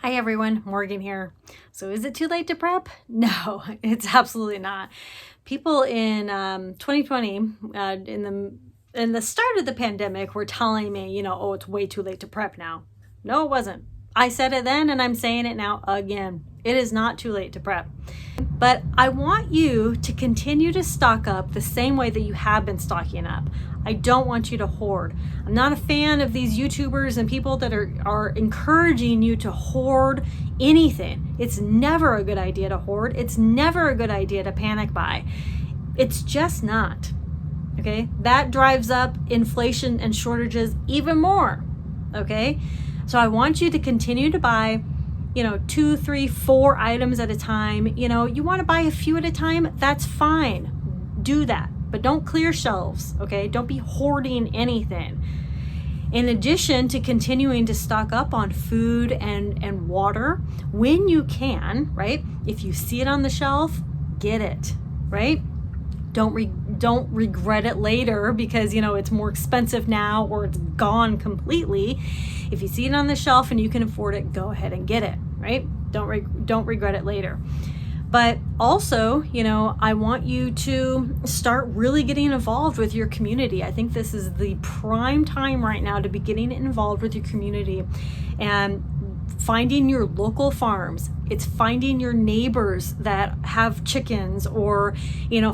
Hi everyone, Morgan here. So is it too late to prep? No, it's absolutely not. People in 2020, in the start of the pandemic, were telling me, oh, it's way too late to prep now. No, it wasn't. I said it then and I'm saying it now again. It is not too late to prep. But I want you to continue to stock up the same way that you have been stocking up. I don't want you to hoard. I'm not a fan of these YouTubers and people that are encouraging you to hoard anything. It's never a good idea to hoard. It's never a good idea to panic buy. It's just not. Okay? That drives up inflation and shortages even more. Okay? So I want you to continue to buy 2, 3, 4 items at a time. You want to buy a few at a time, that's fine. Do that, but don't clear shelves, okay? Don't be hoarding anything. In addition to continuing to stock up on food and water, when you can, right? If you see it on the shelf, get it, right? Don't regret it later because it's more expensive now or it's gone completely. If you see it on the shelf and you can afford it, go ahead and get it, right? Don't regret it later. But also, I want you to start really getting involved with your community. I think this is the prime time right now to be getting involved with your community and finding your local farms. It's finding your neighbors that have chickens or,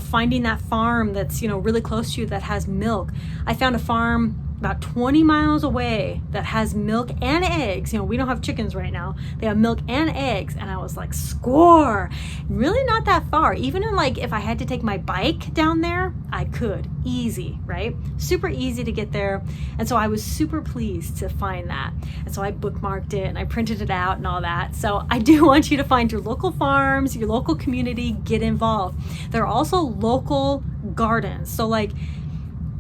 finding that farm that's, really close to you that has milk. I found a farm about 20 miles away that has milk and eggs. We don't have chickens right now. They have milk and eggs. And I was like, score. Really not that far. Even if I had to take my bike down there, I could. Easy, right? Super easy to get there. And so I was super pleased to find that. And so I bookmarked it and I printed it out and all that. So I do want you to find your local farms, your local community, get involved. There are also local gardens. So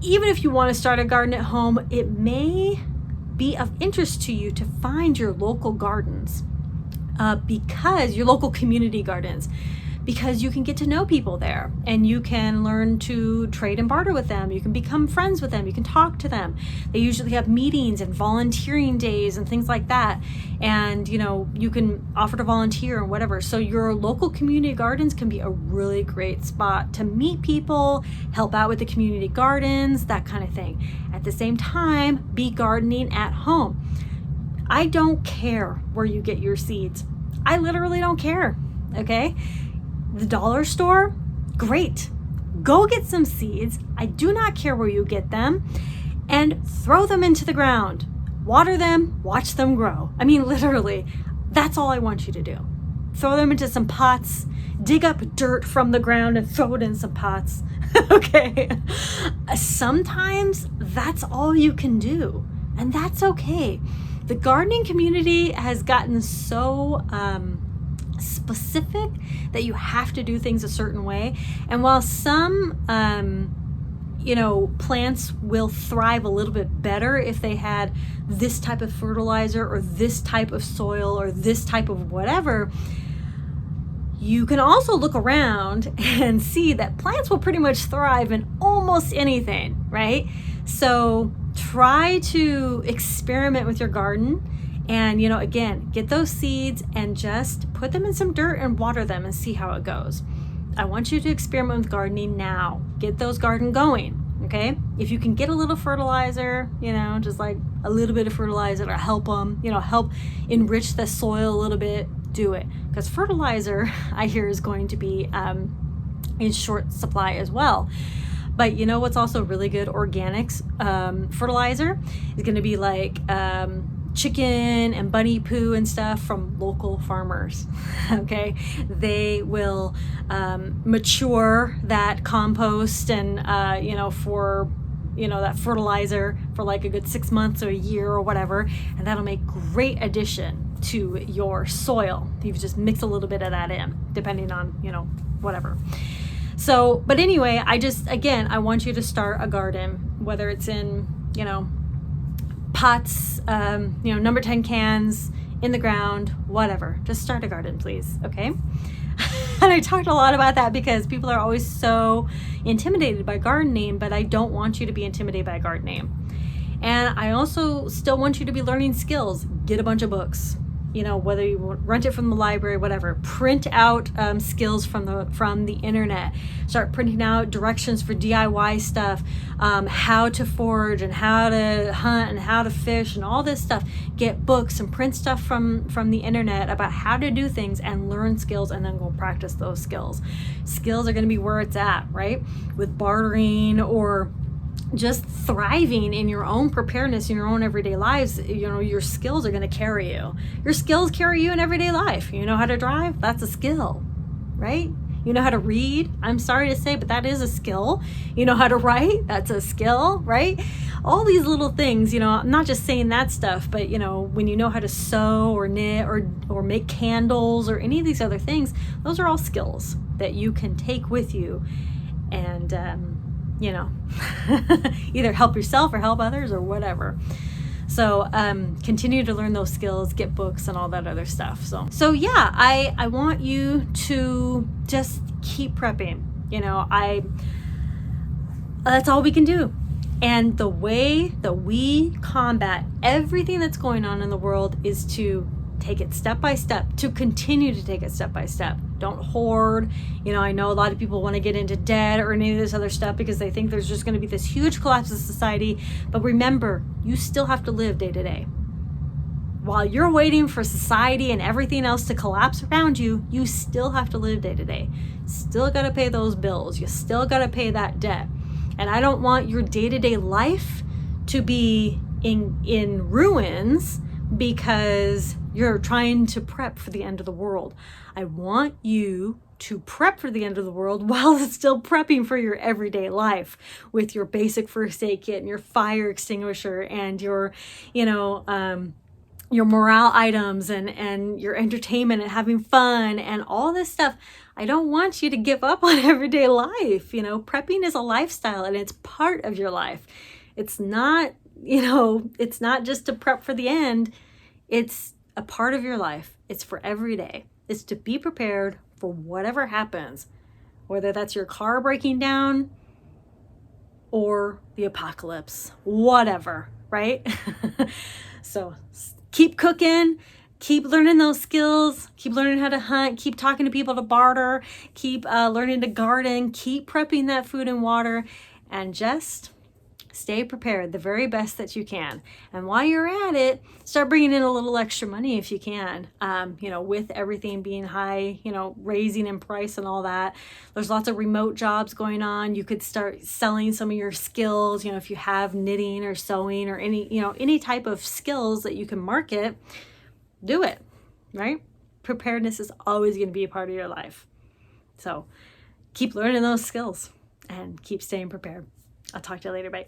even if you want to start a garden at home, it may be of interest to you to find your local gardens, because your local community gardens, because you can get to know people there and you can learn to trade and barter with them. You can become friends with them. You can talk to them. They usually have meetings and volunteering days and things like that. And, you can offer to volunteer and whatever. So your local community gardens can be a really great spot to meet people, help out with the community gardens, that kind of thing. At the same time, be gardening at home. I don't care where you get your seeds. I literally don't care. Okay? The dollar store, great. Go get some seeds. I do not care where you get them, and throw them into the ground. Water them, watch them grow. I mean, literally, that's all I want you to do. Throw them into some pots, dig up dirt from the ground and throw it in some pots. Okay. Sometimes that's all you can do, and that's okay. The gardening community has gotten so specific that you have to do things a certain way. And while some plants will thrive a little bit better if they had this type of fertilizer or this type of soil or this type of whatever, you can also look around and see that plants will pretty much thrive in almost anything, right? So try to experiment with your garden. And, again, get those seeds and just put them in some dirt and water them and see how it goes. I want you to experiment with gardening now. Get those garden going, okay? If you can get a little fertilizer, just a little bit of fertilizer to help them, help enrich the soil a little bit, do it. Because fertilizer, I hear, is going to be in short supply as well. But what's also really good? Organics fertilizer is going to be chicken and bunny poo and stuff from local farmers. Okay, they will mature that compost and for that fertilizer for a good 6 months or a year or whatever, and that'll make great addition to your soil. You just mix a little bit of that in, depending on whatever. So, but anyway, I want you to start a garden, whether it's in pots, number 10 cans in the ground, whatever. Just start a garden, please. Okay. And I talked a lot about that because people are always so intimidated by gardening, but I don't want you to be intimidated by gardening. And I also still want you to be learning skills. Get a bunch of books. whether you rent it from the library, whatever, print out skills from the internet. Start printing out directions for DIY stuff, how to forage and how to hunt and how to fish and all this stuff. Get books and print stuff from the internet about how to do things and learn skills, and then go practice those skills. Skills are going to be where it's at, right? With bartering or just thriving in your own preparedness in your own everyday lives. Your skills are going to carry you. Your skills carry you in everyday life. You know how to drive? That's a skill, right? You know how to read? I'm sorry to say, but that is a skill. You know how to write? That's a skill, right? All these little things, I'm not just saying that stuff, but when you know how to sew or knit or make candles or any of these other things, those are all skills that you can take with you and either help yourself or help others or whatever. So continue to learn those skills, get books and all that other stuff. So yeah, I want you to just keep prepping. That's all we can do. And the way that we combat everything that's going on in the world is to take it step by step, to continue to take it step by step. Don't hoard. I know a lot of people want to get into debt or any of this other stuff because they think there's just going to be this huge collapse of society. But remember, you still have to live day to day. While you're waiting for society and everything else to collapse around you, you still have to live day to day. Still got to pay those bills. You still got to pay that debt. And I don't want your day-to-day life to be in ruins because you're trying to prep for the end of the world. I want you to prep for the end of the world while it's still prepping for your everyday life with your basic first aid kit and your fire extinguisher and your morale items and your entertainment and having fun and all this stuff. I don't want you to give up on everyday life. Prepping is a lifestyle and it's part of your life. It's not, it's not just to prep for the end. It's a part of your life. It's for every day. It's to be prepared for whatever happens, whether that's your car breaking down or the apocalypse, whatever, right? So keep cooking, keep learning those skills, keep learning how to hunt, keep talking to people to barter, keep learning to garden, keep prepping that food and water, and just stay prepared the very best that you can. And while you're at it, start bringing in a little extra money if you can. With everything being high, raising in price and all that. There's lots of remote jobs going on. You could start selling some of your skills, if you have knitting or sewing or any type of skills that you can market, do it, right? Preparedness is always going to be a part of your life. So keep learning those skills and keep staying prepared. I'll talk to you later. Bye.